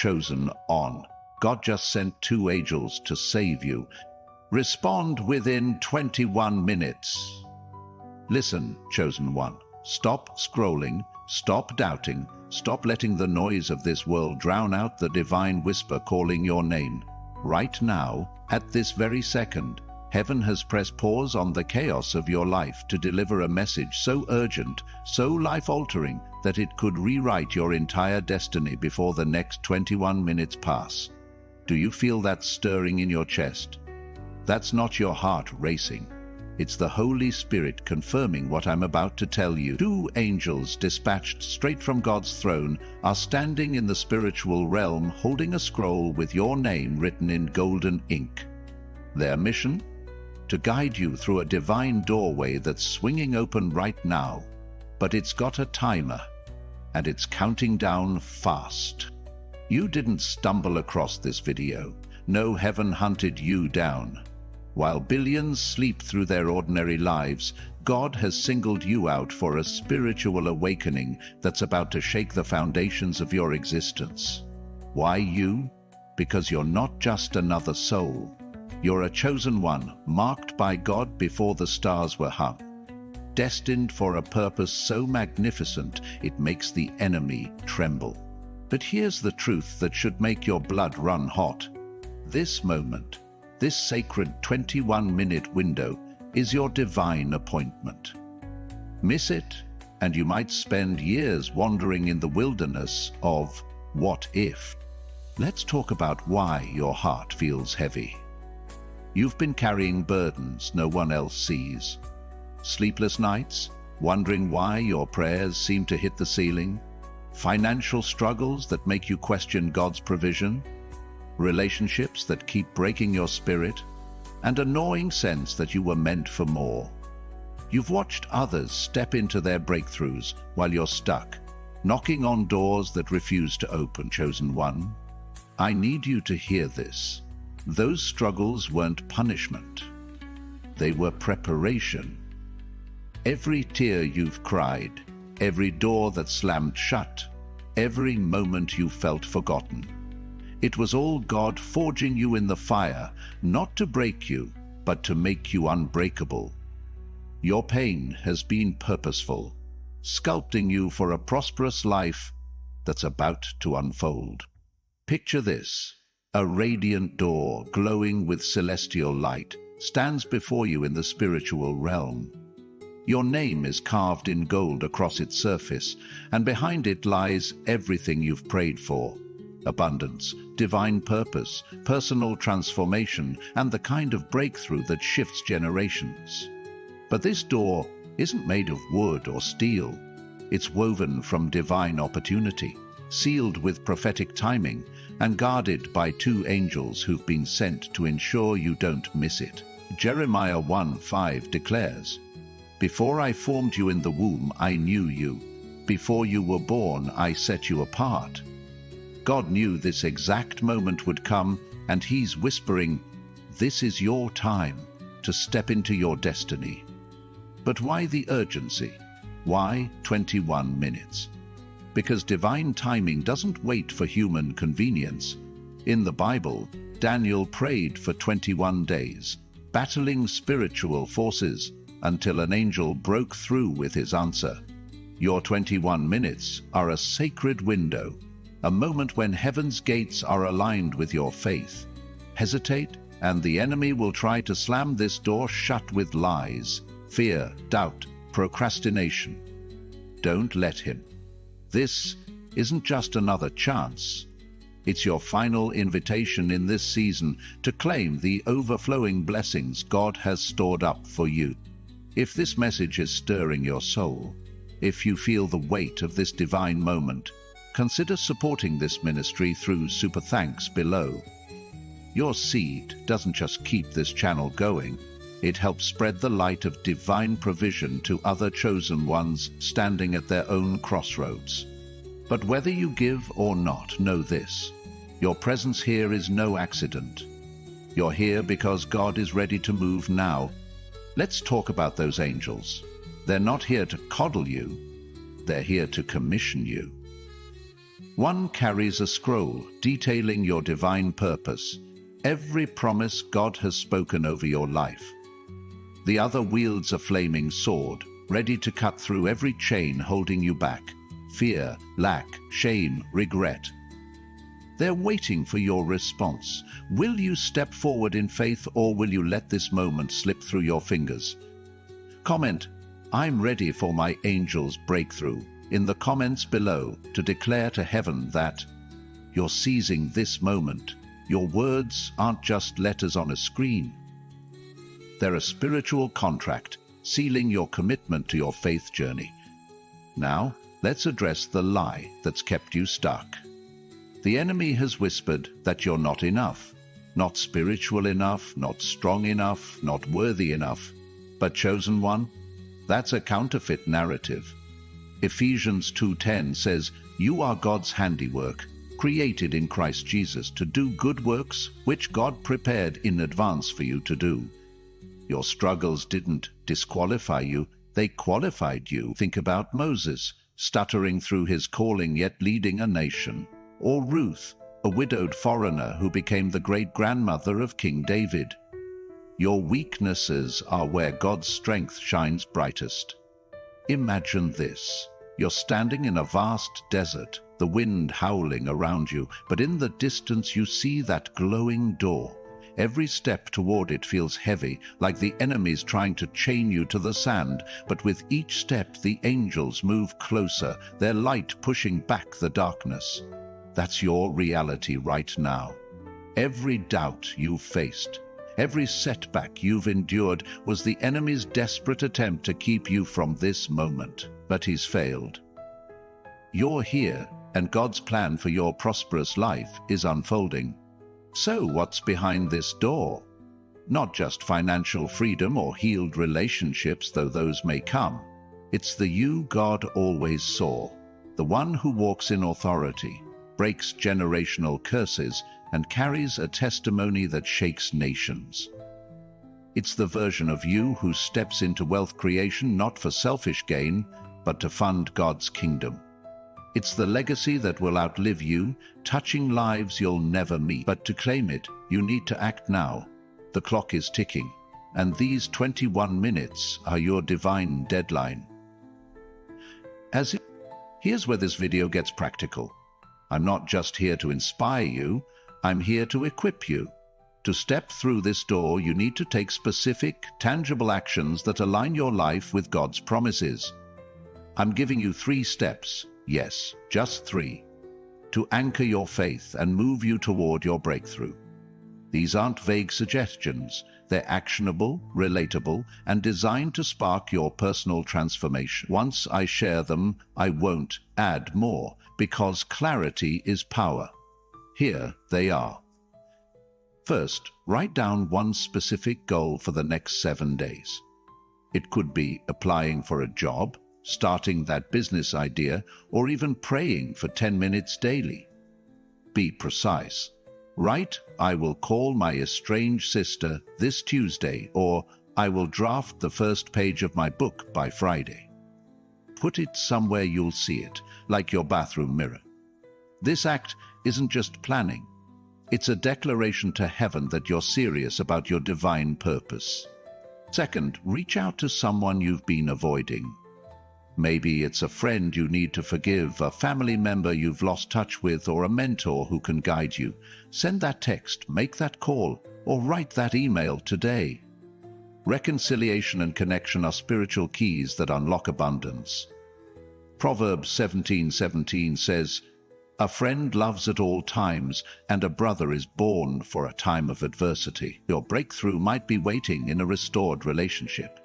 chosen on. God just sent 2 angels to save you. Respond within 21 minutes. Listen, chosen one. Stop scrolling, stop doubting, stop letting the noise of this world drown out the divine whisper calling your name. Right now, at this very second, heaven has pressed pause on the chaos of your life to deliver a message so urgent, so life-altering, that it could rewrite your entire destiny before the next 21 minutes pass. Do you feel that stirring in your chest? That's not your heart racing. It's the Holy Spirit confirming what I'm about to tell you. 2 angels dispatched straight from God's throne are standing in the spiritual realm holding a scroll with your name written in golden ink. Their mission? To guide you through a divine doorway that's swinging open right now. But it's got a timer, and it's counting down fast. You didn't stumble across this video. No, heaven hunted you down. While billions sleep through their ordinary lives, God has singled you out for a spiritual awakening that's about to shake the foundations of your existence. Why you? Because you're not just another soul. You're a chosen one, marked by God before the stars were hung. Destined for a purpose so magnificent it makes the enemy tremble. But here's the truth that should make your blood run hot. This moment, this sacred 21-minute window, is your divine appointment. Miss it, and you might spend years wandering in the wilderness of what if. Let's talk about why your heart feels heavy. You've been carrying burdens no one else sees. Sleepless nights, wondering why your prayers seem to hit the ceiling. Financial struggles that make you question God's provision. Relationships that keep breaking your spirit, and a gnawing sense that you were meant for more. You've watched others step into their breakthroughs while you're stuck, knocking on doors that refuse to open. Chosen one, I need you to hear this. Those struggles weren't punishment. They were preparation. Every tear you've cried, every door that slammed shut, every moment you felt forgotten. It was all God forging you in the fire, not to break you, but to make you unbreakable. Your pain has been purposeful, sculpting you for a prosperous life that's about to unfold. Picture this. A radiant door, glowing with celestial light, stands before you in the spiritual realm. Your name is carved in gold across its surface, and behind it lies everything you've prayed for. Abundance, divine purpose, personal transformation, and the kind of breakthrough that shifts generations. But this door isn't made of wood or steel. It's woven from divine opportunity, sealed with prophetic timing, and guarded by 2 angels who've been sent to ensure you don't miss it. Jeremiah 1:5 declares, "Before I formed you in the womb, I knew you. Before you were born, I set you apart." God knew this exact moment would come, and He's whispering, "This is your time to step into your destiny." But why the urgency? Why 21 minutes? Because divine timing doesn't wait for human convenience. In the Bible, Daniel prayed for 21 days, battling spiritual forces, until an angel broke through with his answer. Your 21 minutes are a sacred window, a moment when heaven's gates are aligned with your faith. Hesitate, and the enemy will try to slam this door shut with lies, fear, doubt, procrastination. Don't let him. This isn't just another chance. It's your final invitation in this season to claim the overflowing blessings God has stored up for you. If this message is stirring your soul, if you feel the weight of this divine moment, consider supporting this ministry through Super Thanks below. Your seed doesn't just keep this channel going, it helps spread the light of divine provision to other chosen ones standing at their own crossroads. But whether you give or not, know this: your presence here is no accident. You're here because God is ready to move now. Let's talk about those angels. They're not here to coddle you, they're here to commission you. One carries a scroll detailing your divine purpose, every promise God has spoken over your life. The other wields a flaming sword, ready to cut through every chain holding you back: fear, lack, shame, regret. They're waiting for your response. Will you step forward in faith, or will you let this moment slip through your fingers? Comment, "I'm ready for my angel's breakthrough," in the comments below to declare to heaven that you're seizing this moment. Your words aren't just letters on a screen. They're a spiritual contract, sealing your commitment to your faith journey. Now, let's address the lie that's kept you stuck. The enemy has whispered that you're not enough, not spiritual enough, not strong enough, not worthy enough. But chosen one, that's a counterfeit narrative. Ephesians 2:10 says, "You are God's handiwork, created in Christ Jesus to do good works, which God prepared in advance for you to do." Your struggles didn't disqualify you, they qualified you. Think about Moses, stuttering through his calling yet leading a nation. Or Ruth, a widowed foreigner who became the great-grandmother of King David. Your weaknesses are where God's strength shines brightest. Imagine this. You're standing in a vast desert, the wind howling around you, but in the distance you see that glowing door. Every step toward it feels heavy, like the enemy's trying to chain you to the sand, but with each step the angels move closer, their light pushing back the darkness. That's your reality right now. Every doubt you've faced, every setback you've endured was the enemy's desperate attempt to keep you from this moment. But he's failed. You're here, and God's plan for your prosperous life is unfolding. So what's behind this door? Not just financial freedom or healed relationships, though those may come. It's the you God always saw, the one who walks in authority, breaks generational curses, and carries a testimony that shakes nations. It's the version of you who steps into wealth creation not for selfish gain, but to fund God's kingdom. It's the legacy that will outlive you, touching lives you'll never meet. But to claim it, you need to act now. The clock is ticking, and these 21 minutes are your divine deadline. Here's where this video gets practical. I'm not just here to inspire you, I'm here to equip you. To step through this door, you need to take specific, tangible actions that align your life with God's promises. I'm giving you 3 steps. Yes, just 3, to anchor your faith and move you toward your breakthrough. These aren't vague suggestions. They're actionable, relatable, and designed to spark your personal transformation. Once I share them, I won't add more, because clarity is power. Here they are. First, write down one specific goal for the next 7 days. It could be applying for a job, starting that business idea, or even praying for 10 minutes daily. Be precise. Write, "I will call my estranged sister this Tuesday," or "I will draft the first page of my book by Friday." Put it somewhere you'll see it, like your bathroom mirror. This act isn't just planning. It's a declaration to heaven that you're serious about your divine purpose. Second, reach out to someone you've been avoiding. Maybe it's a friend you need to forgive, a family member you've lost touch with, or a mentor who can guide you. Send that text, make that call, or write that email today. Reconciliation and connection are spiritual keys that unlock abundance. Proverbs 17:17 says, "A friend loves at all times, and a brother is born for a time of adversity." Your breakthrough might be waiting in a restored relationship.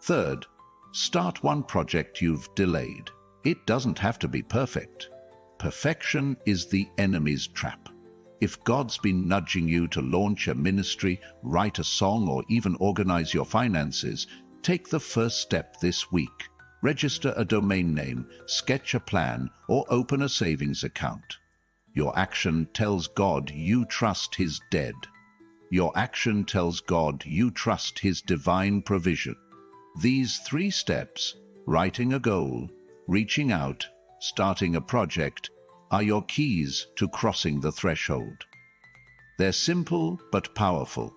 Third, start one project you've delayed. It doesn't have to be perfect. Perfection is the enemy's trap. If God's been nudging you to launch a ministry, write a song, or even organize your finances, take the first step this week. Register a domain name, sketch a plan, or open a savings account. Your action tells God you trust His dead. Your action tells God you trust His divine provision. These 3 steps, writing a goal, reaching out, starting a project, are your keys to crossing the threshold. They're simple but powerful,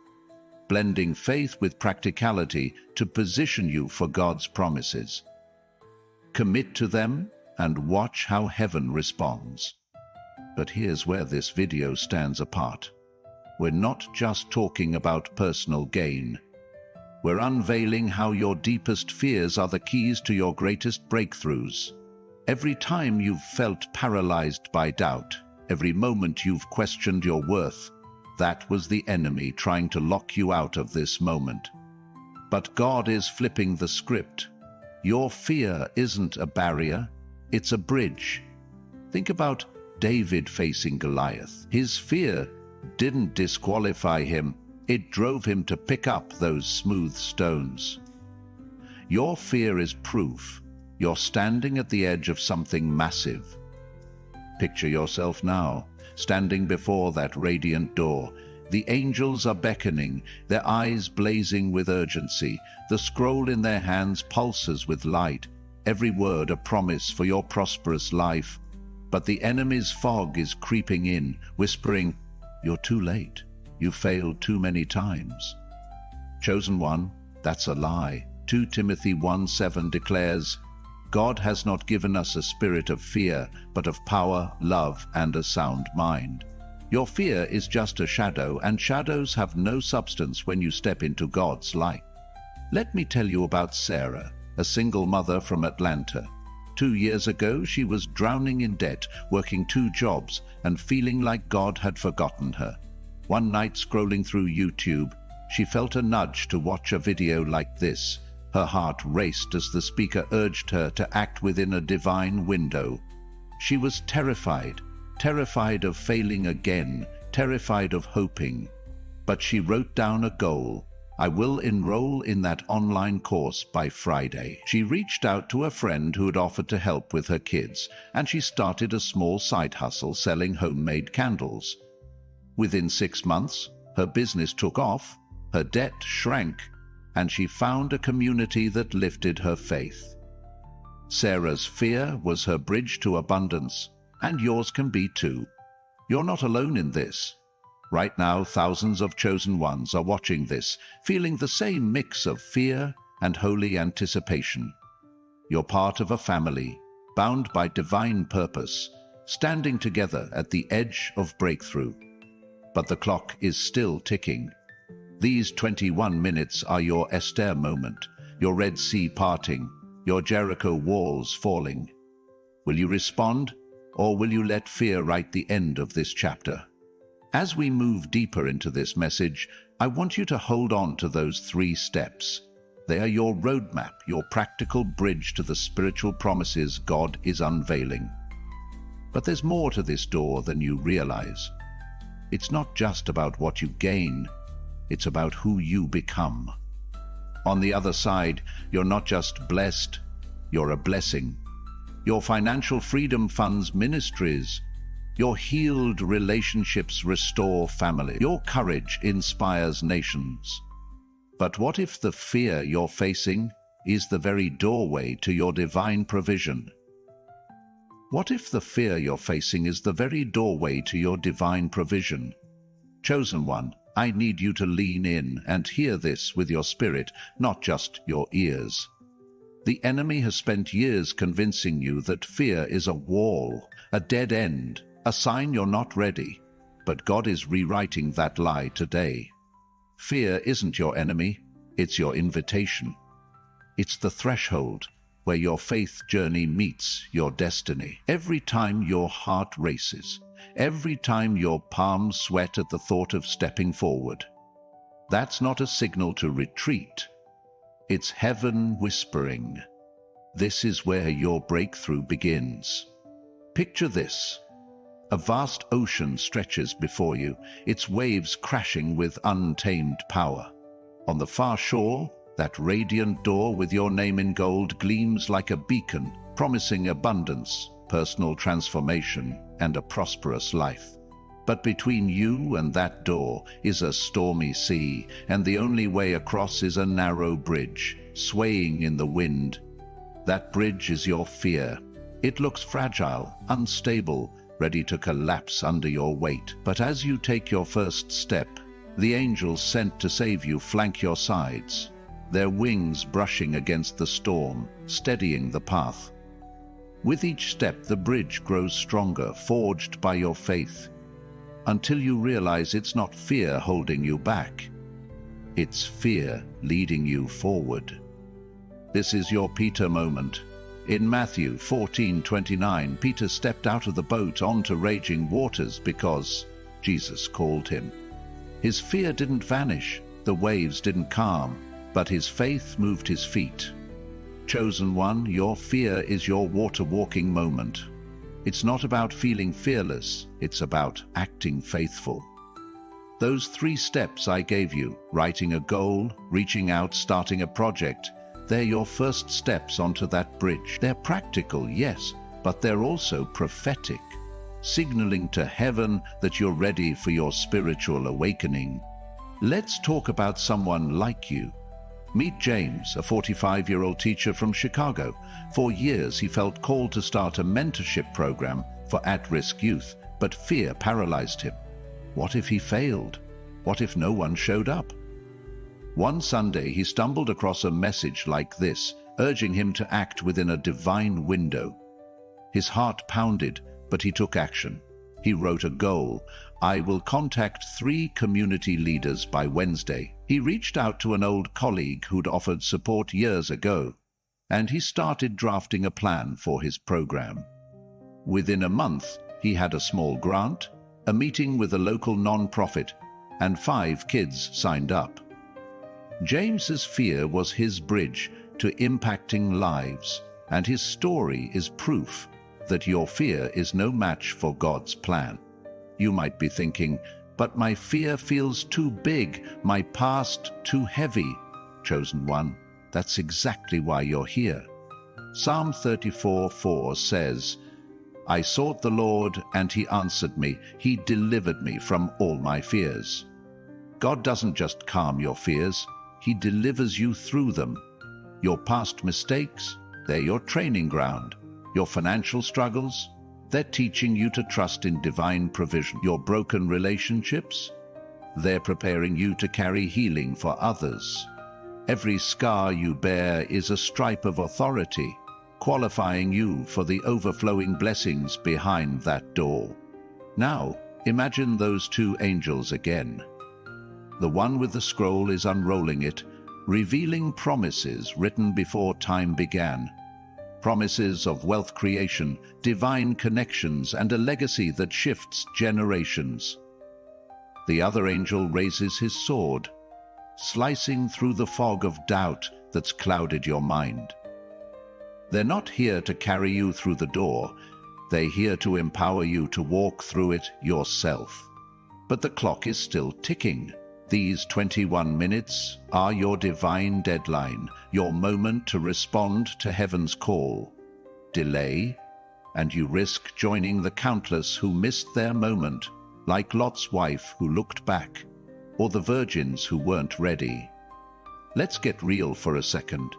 blending faith with practicality to position you for God's promises. Commit to them and watch how heaven responds. But here's where this video stands apart. We're not just talking about personal gain. We're unveiling how your deepest fears are the keys to your greatest breakthroughs. Every time you've felt paralyzed by doubt, every moment you've questioned your worth, that was the enemy trying to lock you out of this moment. But God is flipping the script. Your fear isn't a barrier, it's a bridge. Think about David facing Goliath. His fear didn't disqualify him, it drove him to pick up those smooth stones. Your fear is proof you're standing at the edge of something massive. Picture yourself now, standing before that radiant door. The angels are beckoning, their eyes blazing with urgency. The scroll in their hands pulses with light, every word a promise for your prosperous life. But the enemy's fog is creeping in, whispering, "You're too late. You failed too many times." Chosen one, that's a lie. 2 Timothy 1:7 declares, God has not given us a spirit of fear, but of power, love, and a sound mind. Your fear is just a shadow, and shadows have no substance when you step into God's light. Let me tell you about Sarah, a single mother from Atlanta. 2 years ago, she was drowning in debt, working 2 jobs, and feeling like God had forgotten her. One night, scrolling through YouTube, she felt a nudge to watch a video like this. Her heart raced as the speaker urged her to act within a divine window. She was terrified of failing again, terrified of hoping. But she wrote down a goal. I will enroll in that online course by Friday. She reached out to a friend who had offered to help with her kids, and she started a small side hustle selling homemade candles. Within 6 months, her business took off, her debt shrank, and she found a community that lifted her faith. Sarah's fear was her bridge to abundance, and yours can be too. You're not alone in this. Right now, thousands of chosen ones are watching this, feeling the same mix of fear and holy anticipation. You're part of a family, bound by divine purpose, standing together at the edge of breakthrough. But the clock is still ticking. These 21 minutes are your Esther moment, your Red Sea parting, your Jericho walls falling. Will you respond, or will you let fear write the end of this chapter? As we move deeper into this message, I want you to hold on to those 3 steps. They are your roadmap, your practical bridge to the spiritual promises God is unveiling. But there's more to this door than you realize. It's not just about what you gain, it's about who you become. On the other side, you're not just blessed, you're a blessing. Your financial freedom funds ministries. Your healed relationships restore family. Your courage inspires nations. But what if the fear you're facing is the very doorway to your divine provision? What if the fear you're facing is the very doorway to your divine provision? Chosen one, I need you to lean in and hear this with your spirit, not just your ears. The enemy has spent years convincing you that fear is a wall, a dead end, a sign you're not ready. But God is rewriting that lie today. Fear isn't your enemy, it's your invitation. It's the threshold where your faith journey meets your destiny. Every time your heart races, every time your palms sweat at the thought of stepping forward, that's not a signal to retreat. It's heaven whispering, this is where your breakthrough begins. Picture this. A vast ocean stretches before you, its waves crashing with untamed power. On the far shore, that radiant door with your name in gold gleams like a beacon, promising abundance, personal transformation, and a prosperous life. But between you and that door is a stormy sea, and the only way across is a narrow bridge, swaying in the wind. That bridge is your fear. It looks fragile, unstable, ready to collapse under your weight. But as you take your first step, the angels sent to save you flank your sides, their wings brushing against the storm, steadying the path. With each step, the bridge grows stronger, forged by your faith, until you realize it's not fear holding you back. It's fear leading you forward. This is your Peter moment. In Matthew 14:29, Peter stepped out of the boat onto raging waters because Jesus called him. His fear didn't vanish, the waves didn't calm, but his faith moved his feet. Chosen one, your fear is your water-walking moment. It's not about feeling fearless, it's about acting faithful. Those 3 steps I gave you, writing a goal, reaching out, starting a project, they're your first steps onto that bridge. They're practical, yes, but they're also prophetic, signaling to heaven that you're ready for your spiritual awakening. Let's talk about someone like you. Meet James, a 45-year-old teacher from Chicago. For years, he felt called to start a mentorship program for at-risk youth, but fear paralyzed him. What if he failed? What if no one showed up? One Sunday, he stumbled across a message like this, urging him to act within a divine window. His heart pounded, but he took action. He wrote a goal. I will contact 3 community leaders by Wednesday. He reached out to an old colleague who'd offered support years ago, and he started drafting a plan for his program. Within a month, he had a small grant, a meeting with a local non-profit, and 5 kids signed up. James's fear was his bridge to impacting lives, and his story is proof that your fear is no match for God's plan. You might be thinking, but my fear feels too big, my past too heavy. Chosen one, that's exactly why you're here. Psalm 34:4 says, I sought the Lord, and he answered me. He delivered me from all my fears. God doesn't just calm your fears, he delivers you through them. Your past mistakes, they're your training ground. Your financial struggles, they're teaching you to trust in divine provision. Your broken relationships, they're preparing you to carry healing for others. Every scar you bear is a stripe of authority, qualifying you for the overflowing blessings behind that door. Now, imagine those 2 angels again. The one with the scroll is unrolling it, revealing promises written before time began. Promises of wealth creation, divine connections, and a legacy that shifts generations. The other angel raises his sword, slicing through the fog of doubt that's clouded your mind. They're not here to carry you through the door, they're here to empower you to walk through it yourself. But the clock is still ticking. These 21 minutes are your divine deadline, your moment to respond to heaven's call. Delay, and you risk joining the countless who missed their moment, like Lot's wife who looked back, or the virgins who weren't ready. Let's get real for a second.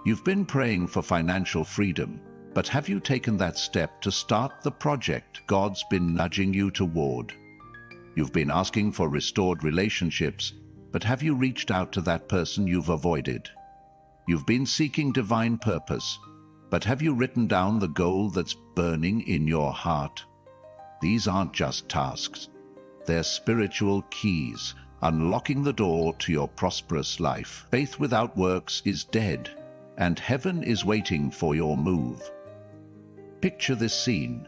You've been praying for financial freedom, but have you taken that step to start the project God's been nudging you toward? You've been asking for restored relationships, but have you reached out to that person you've avoided? You've been seeking divine purpose, but have you written down the goal that's burning in your heart? These aren't just tasks. They're spiritual keys, unlocking the door to your prosperous life. Faith without works is dead, and heaven is waiting for your move. Picture this scene.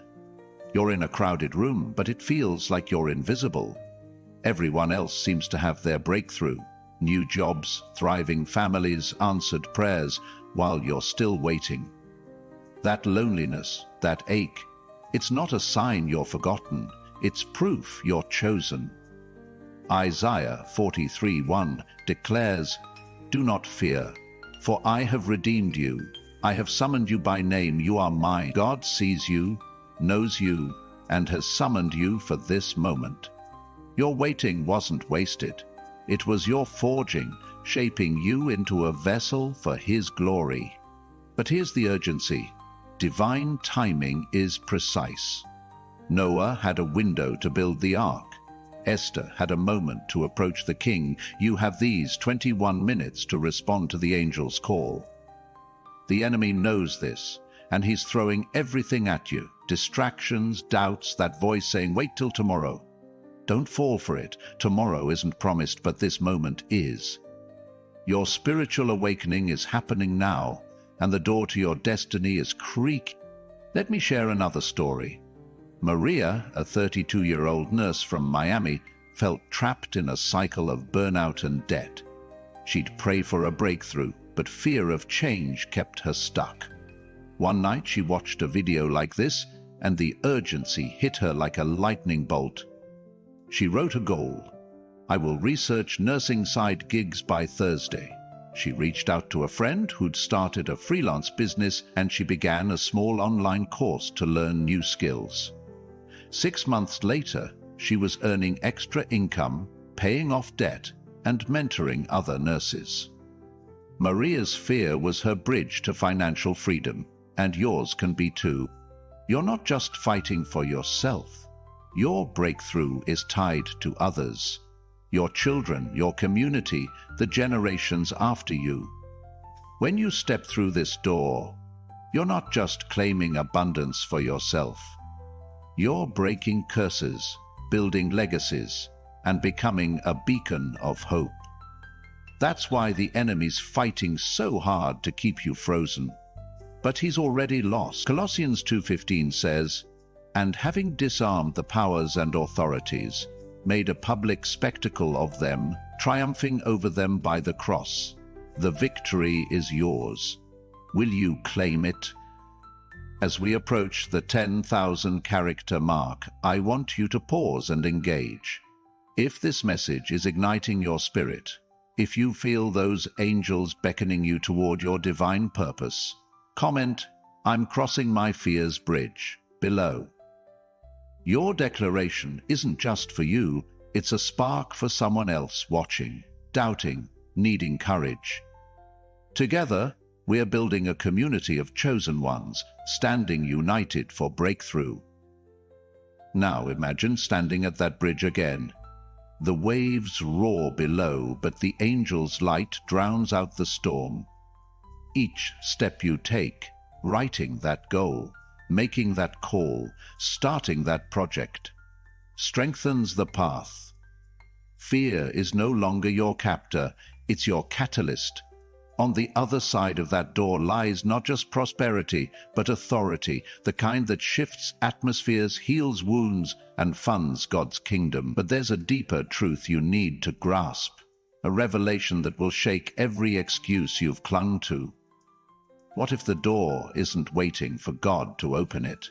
You're in a crowded room, but it feels like you're invisible. Everyone else seems to have their breakthrough. New jobs, thriving families, answered prayers, while you're still waiting. That loneliness, that ache, it's not a sign you're forgotten. It's proof you're chosen. Isaiah 43:1 declares, Do not fear, for I have redeemed you. I have summoned you by name. You are mine. God sees you, knows you, and has summoned you for this moment. Your waiting wasn't wasted. It was your forging, shaping you into a vessel for His glory. But here's the urgency. Divine timing is precise. Noah had a window to build the ark. Esther had a moment to approach the king. You have these 21 minutes to respond to the angel's call. The enemy knows this, and he's throwing everything at you. Distractions, doubts, that voice saying, wait till tomorrow. Don't fall for it. Tomorrow isn't promised, but this moment is. Your spiritual awakening is happening now, and the door to your destiny is creaking. Let me share another story. Maria, a 32-year-old nurse from Miami, felt trapped in a cycle of burnout and debt. She'd pray for a breakthrough, but fear of change kept her stuck. One night she watched a video like this, and the urgency hit her like a lightning bolt. She wrote a goal. I will research nursing side gigs by Thursday. She reached out to a friend who'd started a freelance business, and she began a small online course to learn new skills. 6 months later, she was earning extra income, paying off debt, and mentoring other nurses. Maria's fear was her bridge to financial freedom, and yours can be too. You're not just fighting for yourself. Your breakthrough is tied to others. Your children, your community, the generations after you. When you step through this door, you're not just claiming abundance for yourself. You're breaking curses, building legacies, and becoming a beacon of hope. That's why the enemy's fighting so hard to keep you frozen. But he's already lost. Colossians 2:15 says, and having disarmed the powers and authorities, made a public spectacle of them, triumphing over them by the cross. The victory is yours. Will you claim it? As we approach the 10,000 character mark, I want you to pause and engage. If this message is igniting your spirit, if you feel those angels beckoning you toward your divine purpose, comment, I'm crossing my fear's bridge, below. Your declaration isn't just for you, it's a spark for someone else watching, doubting, needing courage. Together, we are building a community of chosen ones, standing united for breakthrough. Now imagine standing at that bridge again. The waves roar below, but the angel's light drowns out the storm. Each step you take, writing that goal, making that call, starting that project, strengthens the path. Fear is no longer your captor, it's your catalyst. On the other side of that door lies not just prosperity, but authority, the kind that shifts atmospheres, heals wounds, and funds God's kingdom. But there's a deeper truth you need to grasp, a revelation that will shake every excuse you've clung to. What if the door isn't waiting for God to open it?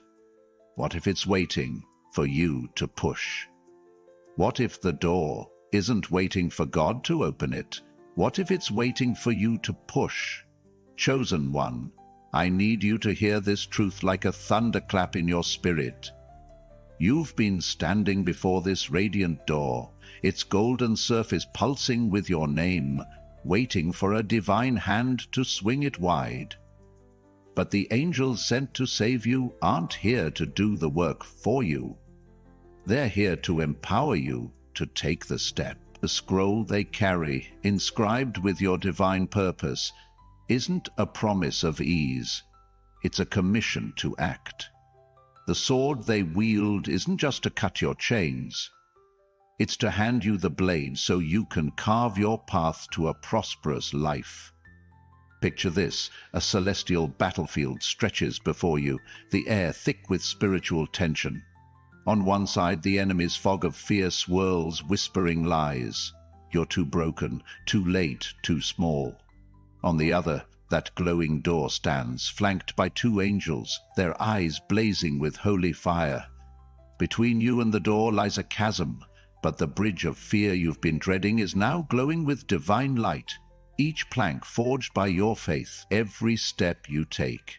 What if it's waiting for you to push? What if the door isn't waiting for God to open it? What if it's waiting for you to push? Chosen one, I need you to hear this truth like a thunderclap in your spirit. You've been standing before this radiant door, its golden surface pulsing with your name, waiting for a divine hand to swing it wide. But the angels sent to save you aren't here to do the work for you. They're here to empower you to take the step. The scroll they carry, inscribed with your divine purpose, isn't a promise of ease. It's a commission to act. The sword they wield isn't just to cut your chains. It's to hand you the blade so you can carve your path to a prosperous life. Picture this, a celestial battlefield stretches before you, the air thick with spiritual tension. On one side, the enemy's fog of fear swirls, whispering lies. You're too broken, too late, too small. On the other, that glowing door stands, flanked by 2 angels, their eyes blazing with holy fire. Between you and the door lies a chasm, but the bridge of fear you've been dreading is now glowing with divine light, each plank forged by your faith, every step you take.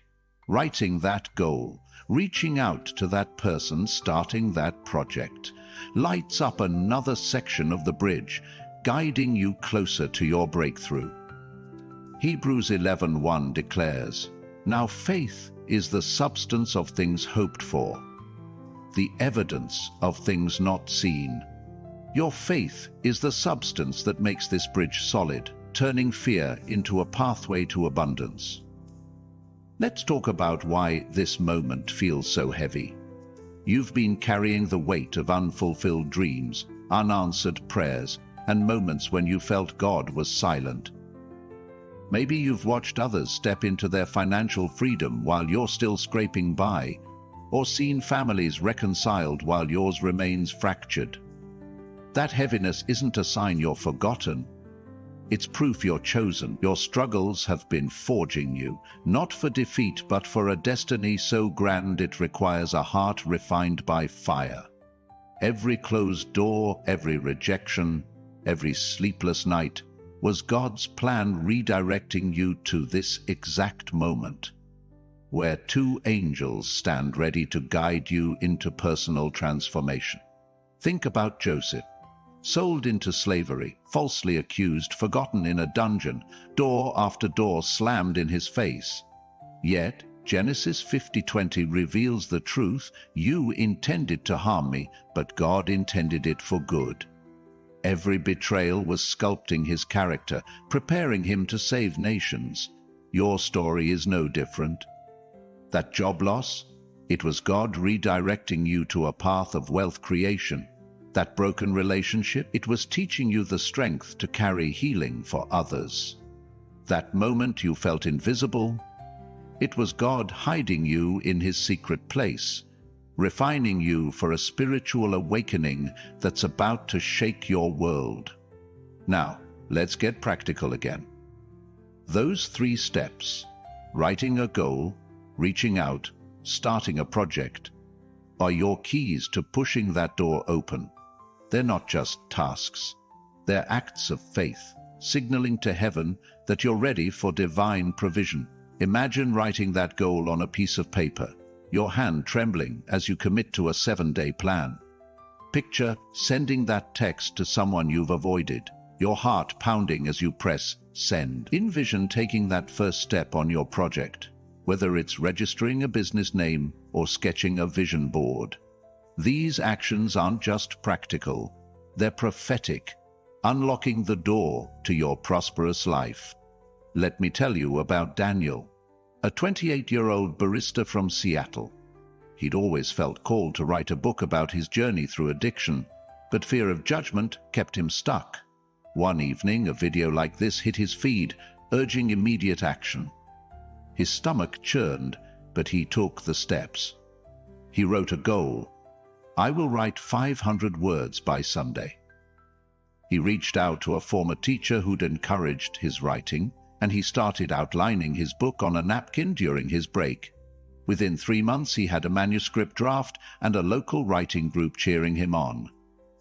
Writing that goal, reaching out to that person, starting that project, lights up another section of the bridge, guiding you closer to your breakthrough. Hebrews 11:1 declares, now faith is the substance of things hoped for, the evidence of things not seen. Your faith is the substance that makes this bridge solid, turning fear into a pathway to abundance. Let's talk about why this moment feels so heavy. You've been carrying the weight of unfulfilled dreams, unanswered prayers, and moments when you felt God was silent. Maybe you've watched others step into their financial freedom while you're still scraping by, or seen families reconciled while yours remains fractured. That heaviness isn't a sign you're forgotten. It's proof you're chosen. Your struggles have been forging you, not for defeat but for a destiny so grand it requires a heart refined by fire. Every closed door, every rejection, every sleepless night was God's plan redirecting you to this exact moment, where two angels stand ready to guide you into personal transformation. Think about Joseph. Sold into slavery, falsely accused, forgotten in a dungeon, door after door slammed in his face. Yet, Genesis 50:20 reveals the truth: you intended to harm me, but God intended it for good. Every betrayal was sculpting his character, preparing him to save nations. Your story is no different. That job loss? It was God redirecting you to a path of wealth creation. That broken relationship? It was teaching you the strength to carry healing for others. That moment you felt invisible? It was God hiding you in his secret place, refining you for a spiritual awakening that's about to shake your world. Now, let's get practical again. Those 3 steps, writing a goal, reaching out, starting a project, are your keys to pushing that door open. They're not just tasks. They're acts of faith, signaling to heaven that you're ready for divine provision. Imagine writing that goal on a piece of paper, your hand trembling as you commit to a 7-day plan. Picture sending that text to someone you've avoided, your heart pounding as you press send. Envision taking that first step on your project, whether it's registering a business name or sketching a vision board. These actions aren't just practical, they're prophetic, unlocking the door to your prosperous life. Let me tell you about Daniel, a 28-year-old barista from Seattle. He'd always felt called to write a book about his journey through addiction, but fear of judgment kept him stuck. One evening, a video like this hit his feed, urging immediate action. His stomach churned, but he took the steps. He wrote a goal: I will write 500 words by Sunday. He reached out to a former teacher who'd encouraged his writing, and he started outlining his book on a napkin during his break. Within 3 months, he had a manuscript draft and a local writing group cheering him on.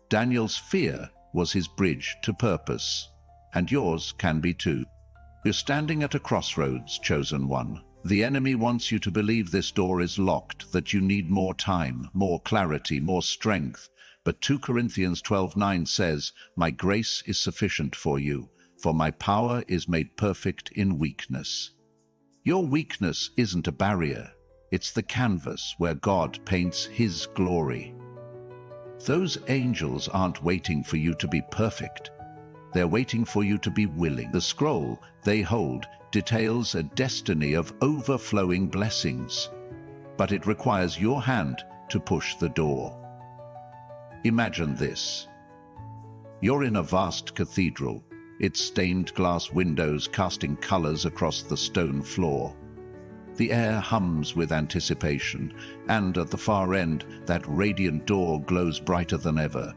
Daniel's fear was his bridge to purpose, and yours can be too. You're standing at a crossroads, chosen one. The enemy wants you to believe this door is locked, that you need more time, more clarity, more strength. But 2 Corinthians 12:9 says, my grace is sufficient for you, for my power is made perfect in weakness. Your weakness isn't a barrier. It's the canvas where God paints his glory. Those angels aren't waiting for you to be perfect. They're waiting for you to be willing. The scroll they hold details a destiny of overflowing blessings, but it requires your hand to push the door. Imagine this. You're in a vast cathedral, its stained glass windows casting colors across the stone floor. The air hums with anticipation, and at the far end, that radiant door glows brighter than ever.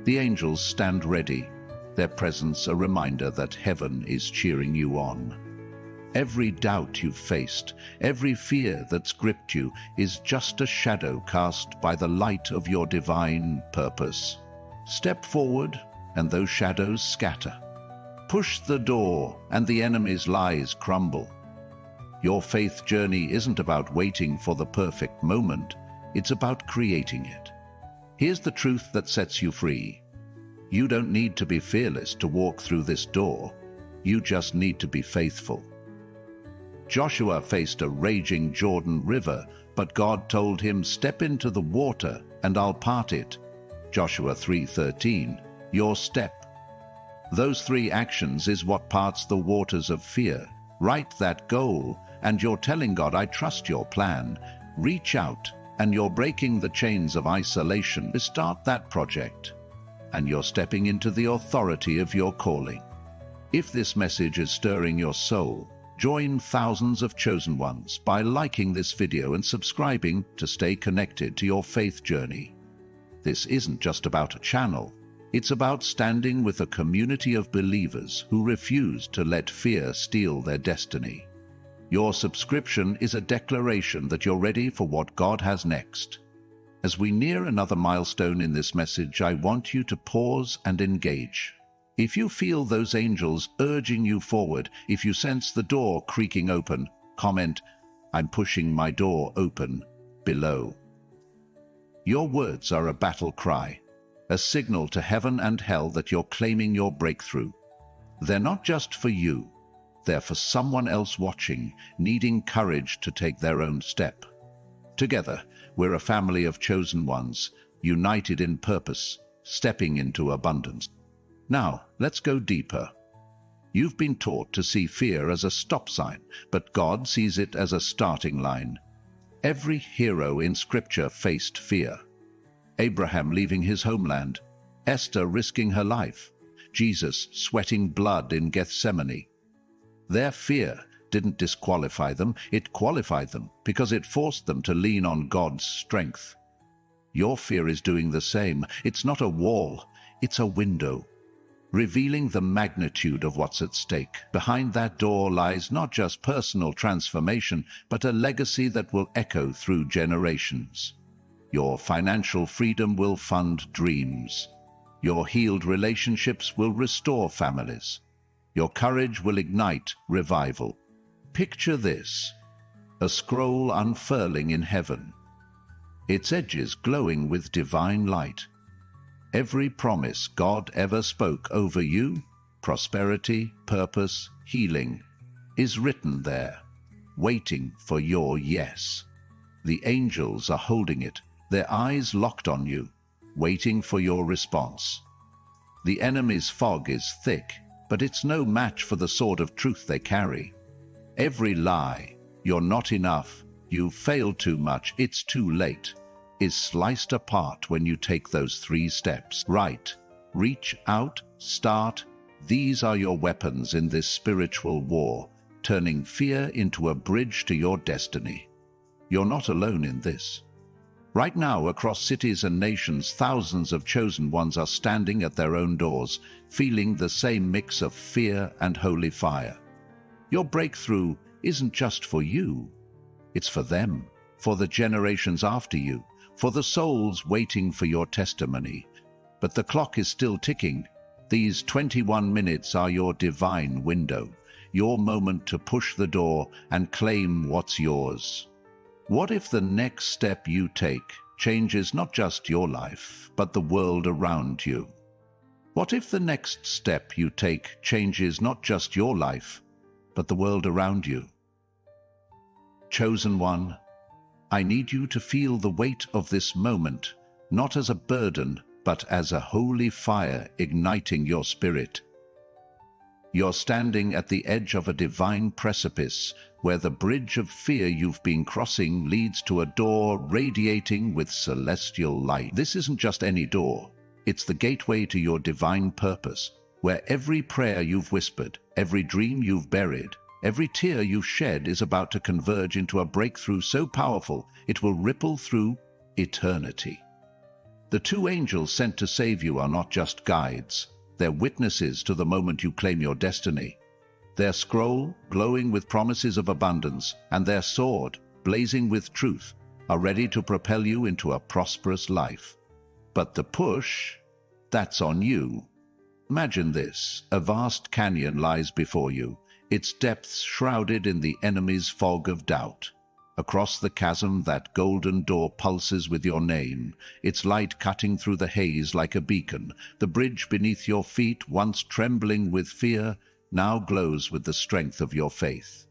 The angels stand ready, their presence a reminder that heaven is cheering you on. Every doubt you've faced, every fear that's gripped you, is just a shadow cast by the light of your divine purpose. Step forward, and those shadows scatter. Push the door, and the enemy's lies crumble. Your faith journey isn't about waiting for the perfect moment, it's about creating it. Here's the truth that sets you free. You don't need to be fearless to walk through this door. You just need to be faithful. Joshua faced a raging Jordan River, But God told him, "Step into the water, and I'll part it." Joshua 3:13. Your step. Those three actions is what parts the waters of fear. Write that goal, and you're telling God, "I trust your plan." Reach out, and you're breaking the chains of isolation. Start that project, and you're stepping into the authority of your calling. If this message is stirring your soul, join thousands of chosen ones by liking this video and subscribing to stay connected to your faith journey. This isn't just about a channel. It's about standing with a community of believers who refuse to let fear steal their destiny. Your subscription is a declaration that you're ready for what God has next. As we near another milestone in this message, I want you to pause and engage. If you feel those angels urging you forward, if you sense the door creaking open, comment, "I'm pushing my door open," below. Your words are a battle cry, a signal to heaven and hell that you're claiming your breakthrough. They're not just for you. They're for someone else watching, needing courage to take their own step. Together, we're a family of chosen ones, united in purpose, stepping into abundance. Now, let's go deeper. You've been taught to see fear as a stop sign, but God sees it as a starting line. Every hero in Scripture faced fear. Abraham leaving his homeland, Esther risking her life, Jesus sweating blood in Gethsemane. Their fear didn't disqualify them, it qualified them because it forced them to lean on God's strength. Your fear is doing the same. It's not a wall, it's a window, revealing the magnitude of what's at stake. Behind that door lies not just personal transformation, but a legacy that will echo through generations. Your financial freedom will fund dreams. Your healed relationships will restore families. Your courage will ignite revival. Picture this: a scroll unfurling in heaven, its edges glowing with divine light. Every promise God ever spoke over you, prosperity, purpose, healing, is written there, waiting for your yes. The angels are holding it, their eyes locked on you, waiting for your response. The enemy's fog is thick, but it's no match for the sword of truth they carry. Every lie, "You're not enough," "You've failed too much," "It's too late," is sliced apart when you take those three steps. Right, reach out, start. These are your weapons in this spiritual war, turning fear into a bridge to your destiny. You're not alone in this. Right now, across cities and nations, thousands of chosen ones are standing at their own doors, feeling the same mix of fear and holy fire. Your breakthrough isn't just for you. It's for them, for the generations after you, for the souls waiting for your testimony. But the clock is still ticking. These 21 minutes are your divine window, your moment to push the door and claim what's yours. What if the next step you take changes not just your life, but the world around you? What if the next step you take changes not just your life, but the world around you? Chosen one, I need you to feel the weight of this moment, not as a burden, but as a holy fire igniting your spirit. You're standing at the edge of a divine precipice, where the bridge of fear you've been crossing leads to a door radiating with celestial light. This isn't just any door. It's the gateway to your divine purpose, where every prayer you've whispered, every dream you've buried, every tear you've shed is about to converge into a breakthrough so powerful it will ripple through eternity. The two angels sent to save you are not just guides. They're witnesses to the moment you claim your destiny. Their scroll, glowing with promises of abundance, and their sword, blazing with truth, are ready to propel you into a prosperous life. But the push, that's on you. Imagine this: a vast canyon lies before you, its depths shrouded in the enemy's fog of doubt. Across the chasm, that golden door pulses with your name, its light cutting through the haze like a beacon. The bridge beneath your feet, once trembling with fear, now glows with the strength of your faith.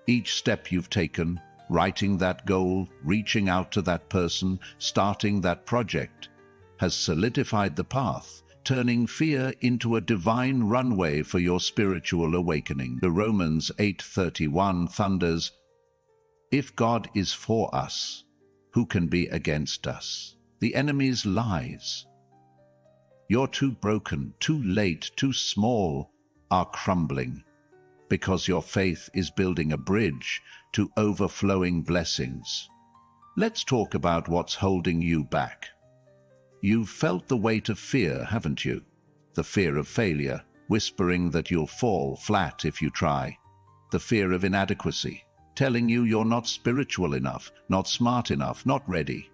Each step you've taken, writing that goal, reaching out to that person, starting that project, has solidified the path, turning fear into a divine runway for your spiritual awakening. The Romans 8:31 thunders, "If God is for us, who can be against us? The enemy's lies. You're too broken, too late, too small, are crumbling, because your faith is building a bridge to overflowing blessings." Let's talk about what's holding you back. You've felt the weight of fear, haven't you? The fear of failure, whispering that you'll fall flat if you try. The fear of inadequacy, telling you you're not spiritual enough, not smart enough, not ready.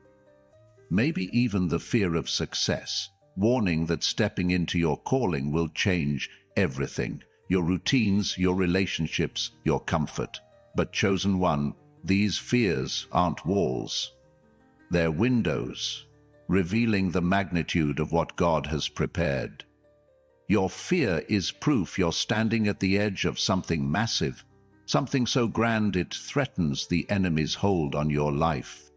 Maybe even the fear of success, warning that stepping into your calling will change everything. Your routines, your relationships, your comfort. But chosen one, these fears aren't walls. They're windows, revealing the magnitude of what God has prepared. Your fear is proof you're standing at the edge of something massive, something so grand it threatens the enemy's hold on your life.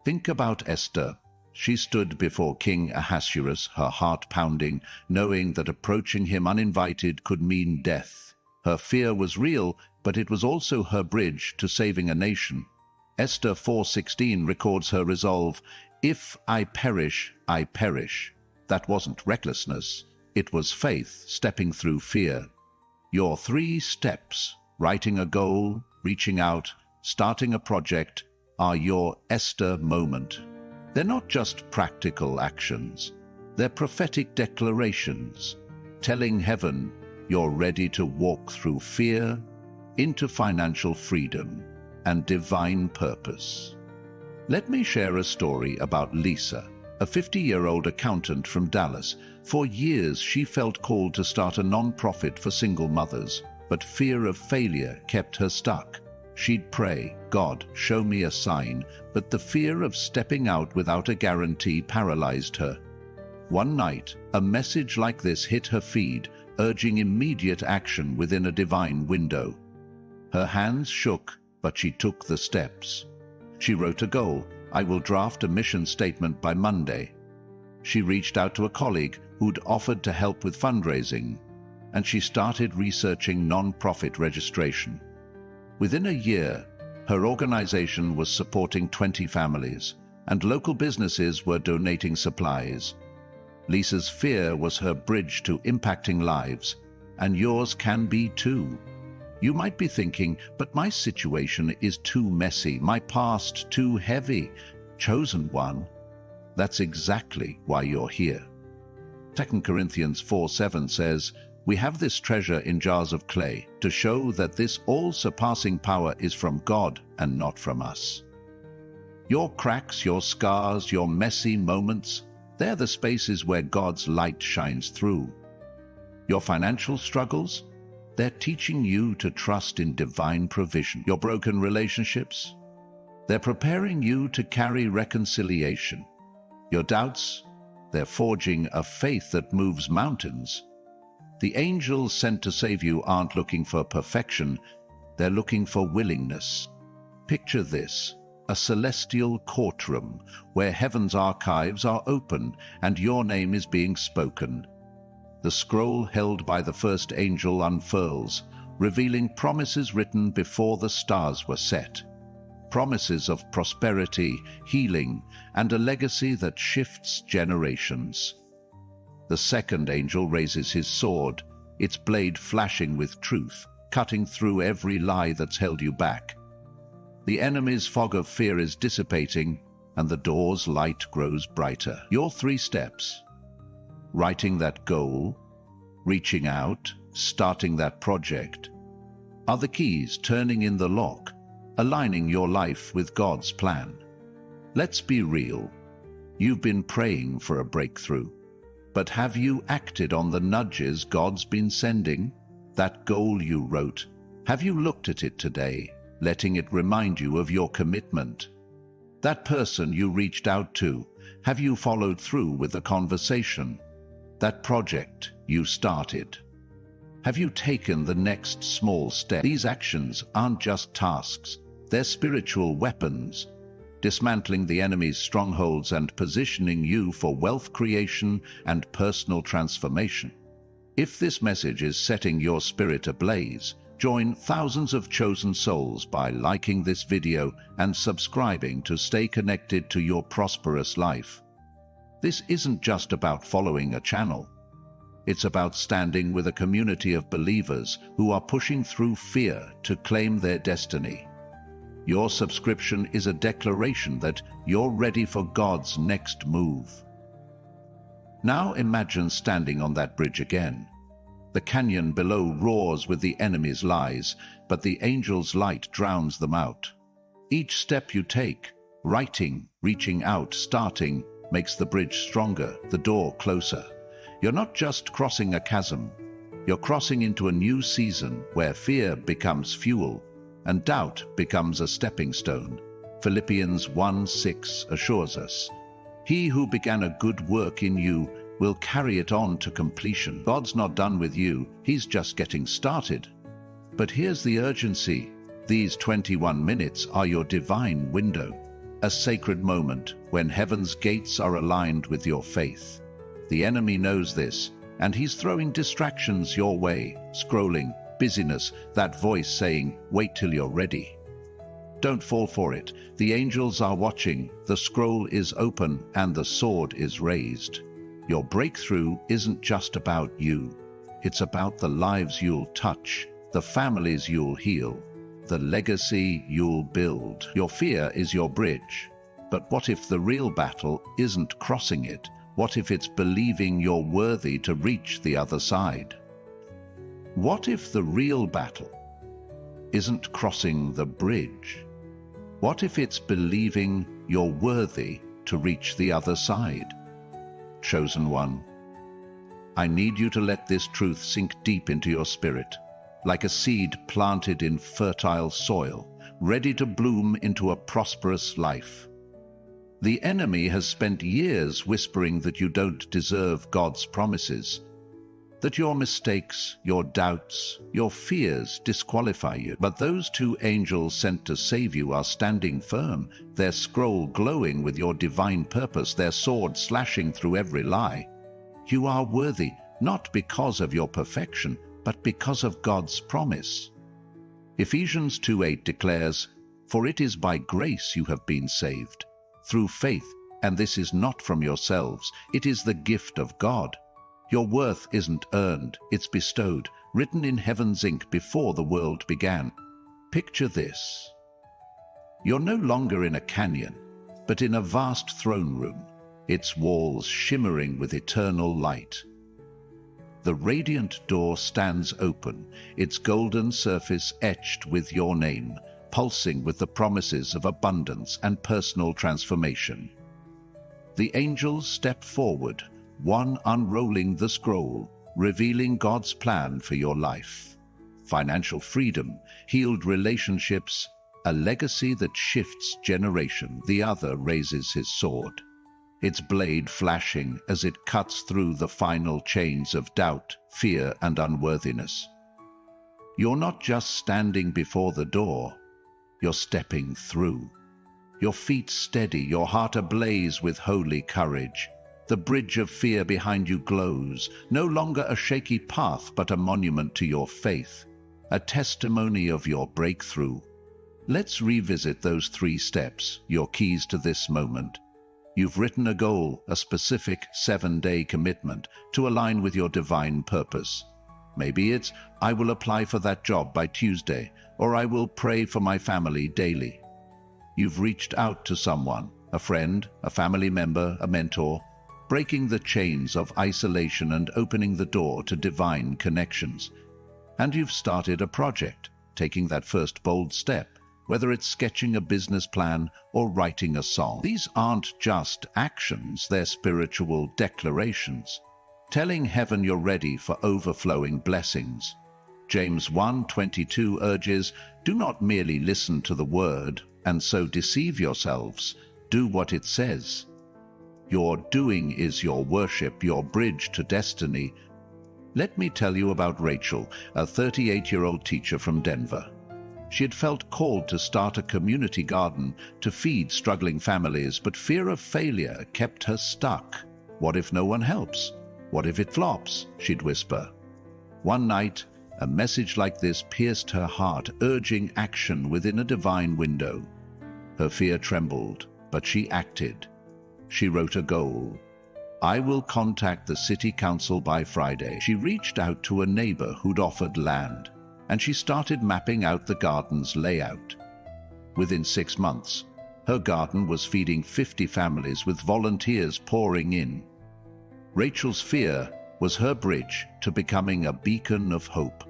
Think about Esther. She stood before King Ahasuerus, her heart pounding, knowing that approaching him uninvited could mean death. Her fear was real, but it was also her bridge to saving a nation. Esther 4:16 records her resolve, "If I perish, I perish." That wasn't recklessness. It was faith stepping through fear. Your 3 steps, writing a goal, reaching out, starting a project, are your Esther moment. They're not just practical actions. They're prophetic declarations, telling heaven you're ready to walk through fear into financial freedom and divine purpose. Let me share a story about Lisa, a 50-year-old accountant from Dallas. For years, she felt called to start a non-profit for single mothers, but fear of failure kept her stuck. She'd pray, "God, show me a sign," but the fear of stepping out without a guarantee paralyzed her. One night, a message like this hit her feed, urging immediate action within a divine window. Her hands shook, but she took the steps. She wrote a goal: "I will draft a mission statement by Monday." She reached out to a colleague who'd offered to help with fundraising, and she started researching non-profit registration. Within a year, her organization was supporting 20 families, and local businesses were donating supplies. Lisa's fear was her bridge to impacting lives, and yours can be too. You might be thinking, "But my situation is too messy, my past too heavy." Chosen one, that's exactly why you're here. 2 Corinthians 4:7 says, "We have this treasure in jars of clay to show that this all-surpassing power is from God and not from us." Your cracks, your scars, your messy moments, they're the spaces where God's light shines through. Your financial struggles, they're teaching you to trust in divine provision. Your broken relationships, they're preparing you to carry reconciliation. Your doubts, they're forging a faith that moves mountains. The angels sent to save you aren't looking for perfection, they're looking for willingness. Picture this: a celestial courtroom where heaven's archives are open and your name is being spoken. The scroll held by the first angel unfurls, revealing promises written before the stars were set. Promises of prosperity, healing, and a legacy that shifts generations. The second angel raises his sword, its blade flashing with truth, cutting through every lie that's held you back. The enemy's fog of fear is dissipating, and the door's light grows brighter. Your 3 steps: writing that goal, reaching out, starting that project, are the keys turning in the lock, aligning your life with God's plan. Let's be real. You've been praying for a breakthrough, but have you acted on the nudges God's been sending? That goal you wrote, have you looked at it today, letting it remind you of your commitment? That person you reached out to, have you followed through with the conversation? That project you started, have you taken the next small step? These actions aren't just tasks, They're spiritual weapons, dismantling the enemy's strongholds and positioning you for wealth creation and personal transformation. If this message is setting your spirit ablaze, join thousands of chosen souls by liking this video and subscribing to stay connected to your prosperous life. This isn't just about following a channel. It's about standing with a community of believers who are pushing through fear to claim their destiny. Your subscription is a declaration that you're ready for God's next move. Now imagine standing on that bridge again. The canyon below roars with the enemy's lies, but the angel's light drowns them out. Each step you take, writing, reaching out, starting, makes the bridge stronger, the door closer. You're not just crossing a chasm. You're crossing into a new season where fear becomes fuel and doubt becomes a stepping stone. Philippians 1:6 assures us, "He who began a good work in you will carry it on to completion." God's not done with you, He's just getting started. But here's the urgency. These 21 minutes are your divine window, a sacred moment when heaven's gates are aligned with your faith. The enemy knows this, and he's throwing distractions your way, scrolling, busyness, that voice saying, "Wait till you're ready." Don't fall for it. The angels are watching, the scroll is open, and the sword is raised. Your breakthrough isn't just about you. It's about the lives you'll touch, the families you'll heal, the legacy you'll build. Your fear is your bridge. But what if the real battle isn't crossing it? What if it's believing you're worthy to reach the other side? What if the real battle isn't crossing the bridge? What if it's believing you're worthy to reach the other side? Chosen one, I need you to let this truth sink deep into your spirit, like a seed planted in fertile soil, ready to bloom into a prosperous life. The enemy has spent years whispering that you don't deserve God's promises, that your mistakes, your doubts, your fears disqualify you. But those two angels sent to save you are standing firm, their scroll glowing with your divine purpose, their sword slashing through every lie. You are worthy, not because of your perfection, but because of God's promise. Ephesians 2:8 declares, "For it is by grace you have been saved, through faith, and this is not from yourselves, it is the gift of God." Your worth isn't earned, it's bestowed, written in heaven's ink before the world began. Picture this. You're no longer in a canyon, but in a vast throne room, its walls shimmering with eternal light. The radiant door stands open, its golden surface etched with your name, pulsing with the promises of abundance and personal transformation. The angels step forward, one unrolling the scroll, revealing God's plan for your life. Financial freedom, healed relationships, a legacy that shifts generation. The other raises his sword, its blade flashing as it cuts through the final chains of doubt, fear, and unworthiness. You're not just standing before the door, you're stepping through. Your feet steady, your heart ablaze with holy courage. The bridge of fear behind you glows, no longer a shaky path but a monument to your faith, a testimony of your breakthrough. Let's revisit those 3 steps, your keys to this moment. You've written a goal, a specific 7-day commitment to align with your divine purpose. Maybe it's, I will apply for that job by Tuesday, or I will pray for my family daily. You've reached out to someone, a friend, a family member, a mentor, breaking the chains of isolation and opening the door to divine connections. And you've started a project, taking that first bold step, whether it's sketching a business plan or writing a song. These aren't just actions, they're spiritual declarations, telling heaven you're ready for overflowing blessings. James 1:22 urges, "Do not merely listen to the word and so deceive yourselves. Do what it says." Your doing is your worship, your bridge to destiny. Let me tell you about Rachel, a 38-year-old teacher from Denver. She had felt called to start a community garden to feed struggling families, but fear of failure kept her stuck. What if no one helps? What if it flops? She'd whisper. One night, a message like this pierced her heart, urging action within a divine window. Her fear trembled, but she acted. She wrote a goal. I will contact the city council by Friday. She reached out to a neighbor who'd offered land, and she started mapping out the garden's layout. Within 6 months, her garden was feeding 50 families with volunteers pouring in. Rachel's fear was her bridge to becoming a beacon of hope.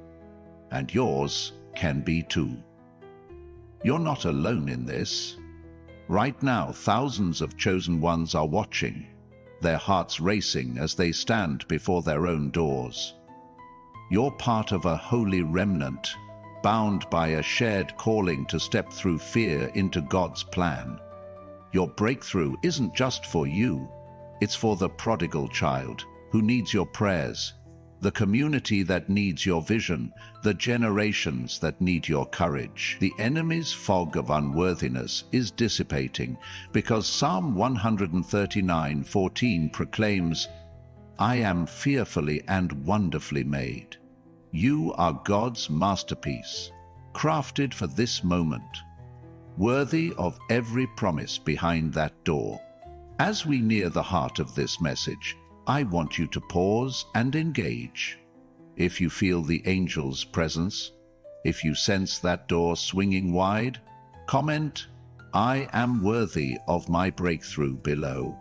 And yours can be too. You're not alone in this. Right now, thousands of chosen ones are watching, their hearts racing as they stand before their own doors. You're part of a holy remnant, bound by a shared calling to step through fear into God's plan. Your breakthrough isn't just for you, it's for the prodigal child who needs your prayers, the community that needs your vision, the generations that need your courage. The enemy's fog of unworthiness is dissipating because Psalm 139:14 proclaims, I am fearfully and wonderfully made. You are God's masterpiece, crafted for this moment, worthy of every promise behind that door. As we near the heart of this message, I want you to pause and engage. If you feel the angel's presence, if you sense that door swinging wide, comment, I am worthy of my breakthrough below.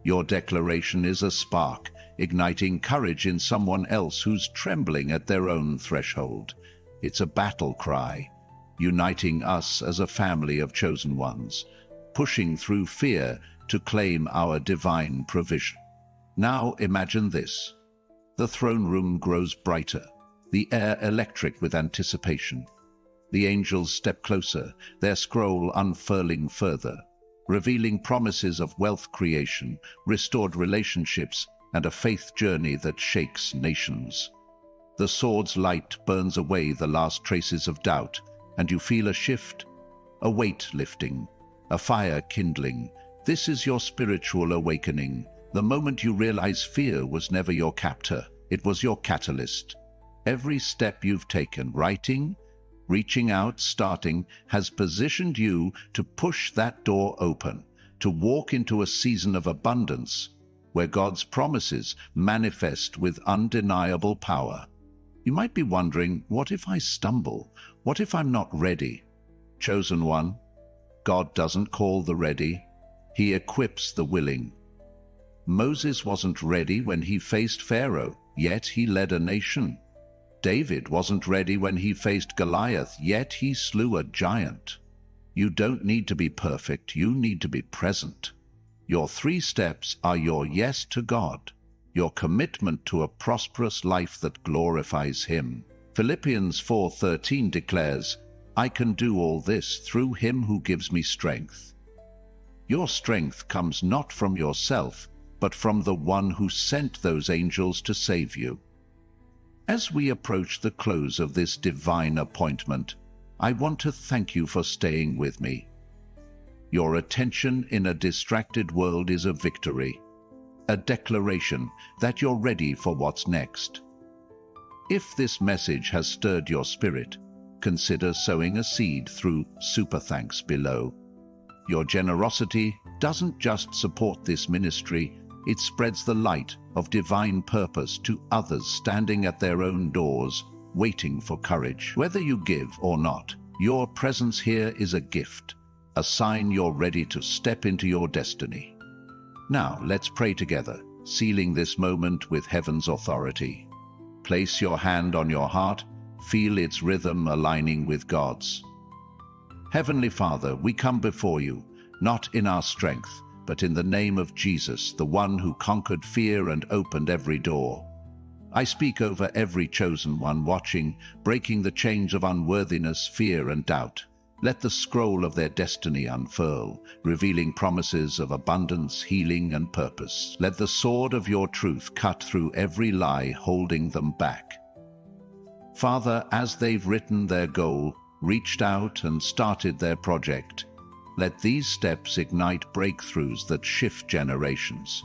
Your declaration is a spark, igniting courage in someone else who's trembling at their own threshold. It's a battle cry, uniting us as a family of chosen ones, pushing through fear to claim our divine provision. Now imagine this. The throne room grows brighter, the air electric with anticipation. The angels step closer, their scroll unfurling further, revealing promises of wealth creation, restored relationships, and a faith journey that shakes nations. The sword's light burns away the last traces of doubt, and you feel a shift, a weight lifting, a fire kindling. This is your spiritual awakening. The moment you realize fear was never your captor, it was your catalyst. Every step you've taken, writing, reaching out, starting, has positioned you to push that door open, to walk into a season of abundance where God's promises manifest with undeniable power. You might be wondering, what if I stumble? What if I'm not ready? Chosen one, God doesn't call the ready, He equips the willing. Moses wasn't ready when he faced Pharaoh, yet he led a nation. David wasn't ready when he faced Goliath, yet he slew a giant. You don't need to be perfect, you need to be present. Your 3 steps are your yes to God, your commitment to a prosperous life that glorifies Him. Philippians 4:13 declares, I can do all this through Him who gives me strength. Your strength comes not from yourself, but from the one who sent those angels to save you. As we approach the close of this divine appointment, I want to thank you for staying with me. Your attention in a distracted world is a victory, a declaration that you're ready for what's next. If this message has stirred your spirit, consider sowing a seed through Super Thanks below. Your generosity doesn't just support this ministry, it spreads the light of divine purpose to others standing at their own doors, waiting for courage. Whether you give or not, your presence here is a gift, a sign you're ready to step into your destiny. Now, let's pray together, sealing this moment with heaven's authority. Place your hand on your heart, feel its rhythm aligning with God's. Heavenly Father, we come before you, not in our strength, but in the name of Jesus, the one who conquered fear and opened every door. I speak over every chosen one watching, breaking the chains of unworthiness, fear, and doubt. Let the scroll of their destiny unfurl, revealing promises of abundance, healing, and purpose. Let the sword of your truth cut through every lie holding them back. Father, as they've written their goal, reached out and started their project. Let these steps ignite breakthroughs that shift generations.